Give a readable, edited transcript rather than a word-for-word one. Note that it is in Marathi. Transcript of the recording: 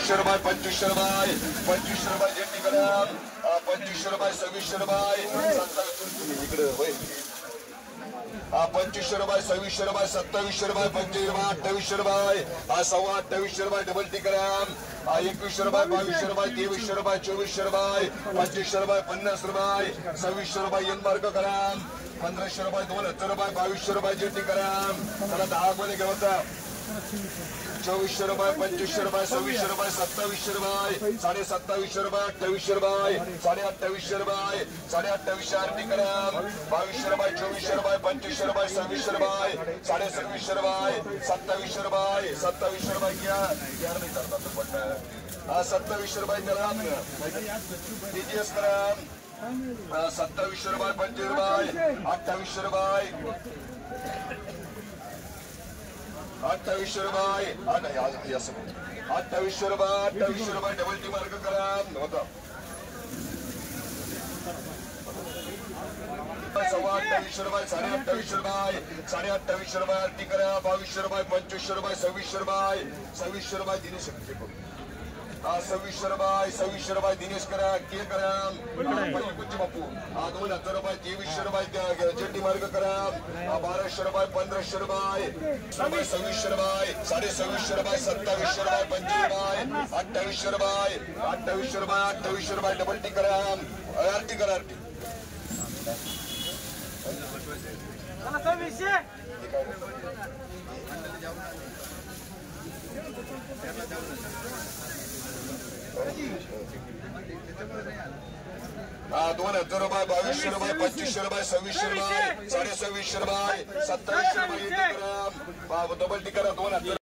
2200 रुपये 2500 रुपये 2500 रुपये जेटी ग्राम 2500 रुपये 2600 रुपये इकडे होय 2500 रुपये 2600 रुपये 2700 रुपये 2500 रुपये 2800 रुपये डबल टी ग्राम 2100 रुपये 2200 रुपये 2300 रुपये 2400 रुपये 2500 रुपये 50 रुपये 2600 रुपये एन मार्क ग्राम 1500 रुपये 72 रुपये 2200 रुपये जेटी ग्राम त्याला 10 मध्ये घेऊता 2400 रुपये 2500 रुपये 2600 रुपये 2700 रुपये 2750 रुपये 2800 रुपये 2850 रुपये 2850 आरती ग्राम 2200 रुपये 2400 रुपये 2500 रुपये 2600 रुपये 2650 रुपये 2700 रुपये 2700 रुपये क्या यार नहीं करता तो पड़ता है 2700 रुपये ग्राम डीजीएस ग्राम 2700 रुपये 25 रुपये 2800 रुपये 2800 रुपये 2800 रुपये डबल टी मार्क ग्राम होता 2800 रुपये 2850 रुपये 2850 रुपये आरती करा 2200 रुपये 2500 रुपये 2600 रुपये दिनेश 2600 रुपये दिनेश करा के करा कुछ बापू 2000 रुपये 2300 रुपये जेटी मार्ग करा 1200 रुपये 1500 रुपये 2600 रुपये 2650 रुपये 2700 रुपये 25 रुपये 2800 रुपये डबल टी करा आरती करा आरती 2000 रुपये 2200 रुपये 2500 रुपये 2600 रुपये 2650 रुपये 2700 रुपये डबल टी करा 2000